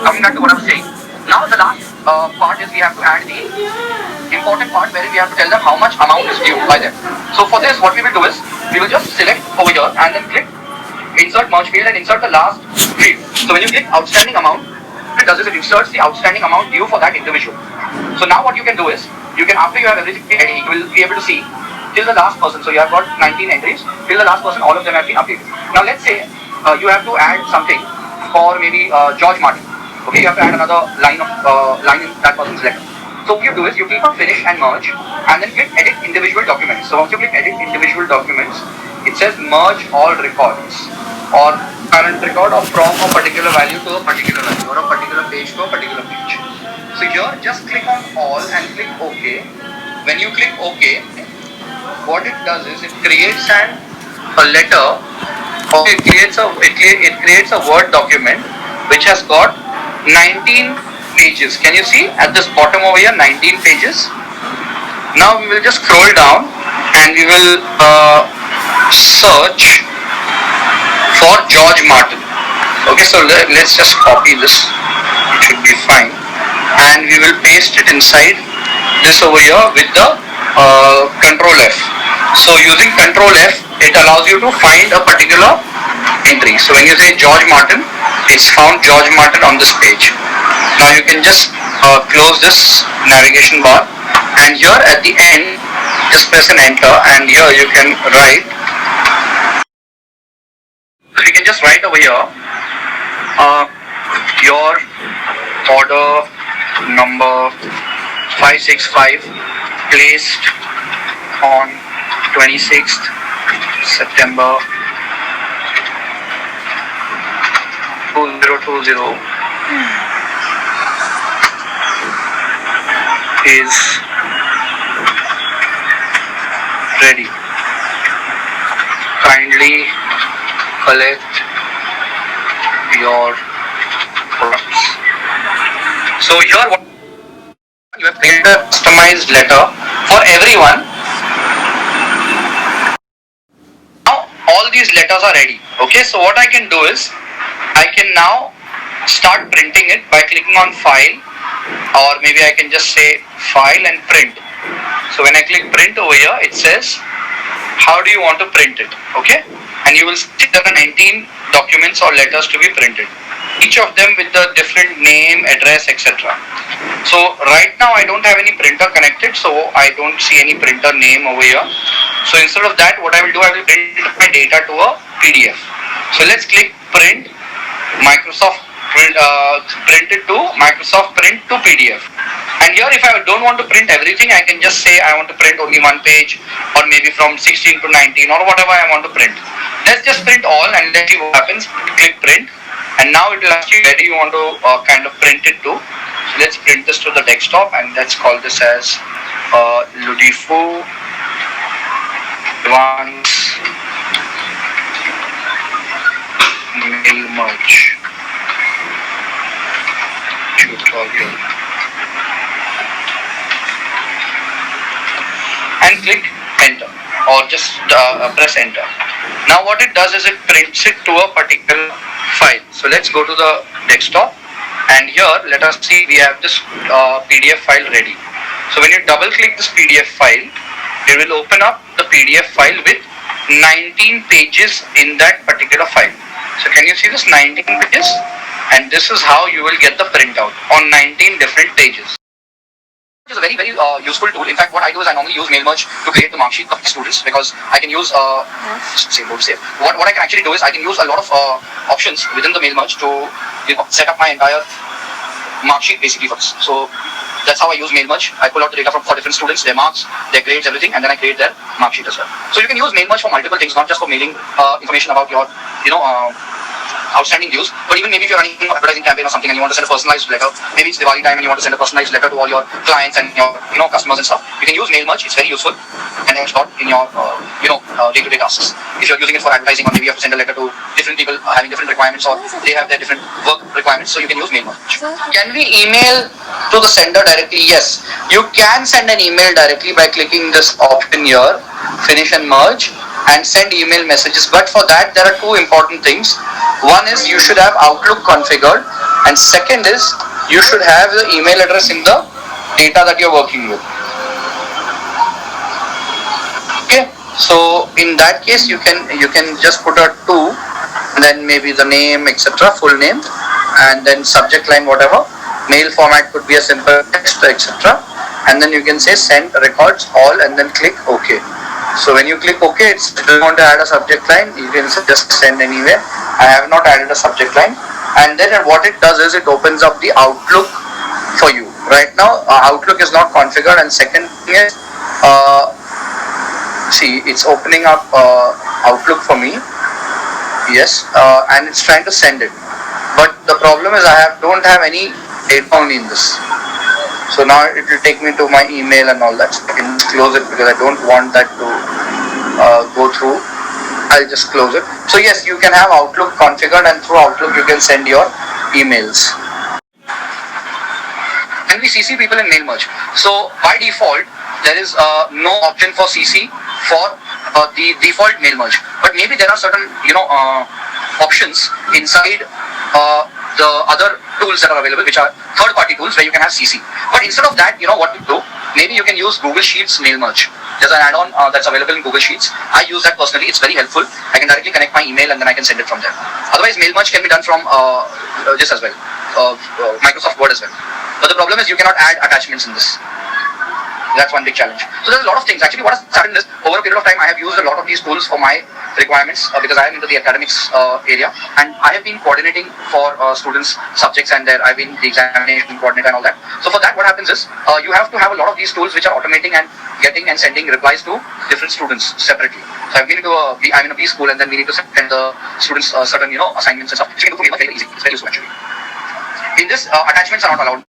coming back to what I was saying. Now the last part is we have to add the important part where we have to tell them how much amount is due by them. So for this, what we will do is we will just select over here and then click insert merge field and insert the last field. So when you click outstanding amount, what it does is it inserts the outstanding amount due for that individual. So now what you can do is you can, after you have everything ready, you will be able to see till the last person. So you have got 19 entries till the last person, all of them have been updated. Now let's say you have to add something for maybe George Martin. Okay, you have to add another line in that person's letter. So what you do is you click on finish and merge and then click edit individual documents. So once you click edit individual documents, it says merge all records or current record or from a particular value to a particular value or a particular page to a particular page. So here just click on all and click OK. When you click OK, what it does is it creates a letter, or it creates a Word document which has got 19 pages. Can you see at this bottom over here, 19 pages? Now we will just scroll down and we will search for George Martin. Okay, so let's just copy this. It should be fine. And we will paste it inside this over here with the Control F. So using Control F, it allows you to find a particular entry. So when you say George Martin, it's found George Martin on this page. Now you can just close this navigation bar and here at the end just press an enter and here you can write. So you can just write over here your order number 565 placed on 26th September 2020 is ready. Kindly collect your products. So here what you have created a customized letter for everyone. Now all these letters are ready. Okay, so what I can do is I can now start printing it by clicking on file, or maybe I can just say file and print. So when I click print over here, it says how do you want to print it. Okay, and you will see there are 19 documents or letters to be printed, each of them with a different name, address, etc. So right now I don't have any printer connected, so I don't see any printer name over here. So instead of that, what I will do, I will print my data to a PDF. So let's click print Microsoft print it to Microsoft print to PDF. And here if I don't want to print everything, I can just say I want to print only one page or maybe from 16 to 19 or whatever I want to print. Let's just print all and let's see what happens. Click print and now it will ask you where do you want to kind of print it to. So let's print this to the desktop and let's call this as Ludifo Advanced Mail Merge tutorial and click enter or just press enter. Now what it does is it prints it to a particular file. So let's go to the desktop and here let us see we have this PDF file ready. So when you double click this PDF file, it will open up the PDF file with 19 pages in that particular file. So can you see this 19 pages? And this is how you will get the printout on 19 different pages. It's a very useful tool. In fact, what I do is I normally use MailMerge to create the mark sheet of the students because I can use what I can actually do is I can use a lot of options within the MailMerge to set up my entire mark sheet basically for this. So that's how I use MailMerge. I pull out the data for different students, their marks, their grades, everything, and then I create their mark sheet as well. So you can use MailMerge for multiple things, not just for mailing information about your outstanding dues, but even maybe if you're running an advertising campaign or something and you want to send a personalized letter, maybe it's Diwali time and you want to send a personalized letter to all your clients and your customers and stuff, you can use MailMerge. It's very useful and it's not in your day-to-day tasks. If you're using it for advertising or maybe you have to send a letter to different people having different requirements or they have their different work requirements, so you can use MailMerge. Can we email to the sender directly? Yes, you can send an email directly by clicking this option here, finish and merge, and send email messages. But for that, there are two important things. One is you should have Outlook configured, and second is you should have the email address in the data that you're working with. Okay, so in that case, you can just put a 2, then maybe the name, etc., full name, and then subject line, whatever. Mail format could be a simple text, etc., and then you can say send records all, and then click OK. So when you click OK, it's if you want to add a subject line, you can just send anywhere. I have not added a subject line, and then what it does is it opens up the Outlook for you. Right now, Outlook is not configured, and second thing is, see, it's opening up Outlook for me. Yes, and it's trying to send it. But the problem is don't have any data only in this. So now it will take me to my email and all that. So I can close it because I don't want that to go through. I'll just close it. So yes, you can have Outlook configured, and through Outlook you can send your emails. And we CC people in mail merge. So by default, there is no option for CC for the default mail merge. But maybe there are certain options inside the other tools that are available, which are third-party tools where you can have CC. But instead of that, what to do? Maybe you can use Google Sheets mail merge. There's an add-on that's available in Google Sheets. I use that personally. It's very helpful. I can directly connect my email and then I can send it from there. Otherwise, mail merge can be done from this as well, Microsoft Word as well. But the problem is you cannot add attachments in this. That's one big challenge. So there's a lot of things. Actually, what has happened is, over a period of time, I have used a lot of these tools for my requirements because I am into the academics area, and I have been coordinating for students' subjects, and I've been the examination coordinator and all that. So for that, what happens is you have to have a lot of these tools which are automating and getting and sending replies to different students separately. So I'm in a B school, and then we need to send the students certain assignments and stuff, which we can do for me very easy. It's very useful actually. In this, attachments are not allowed.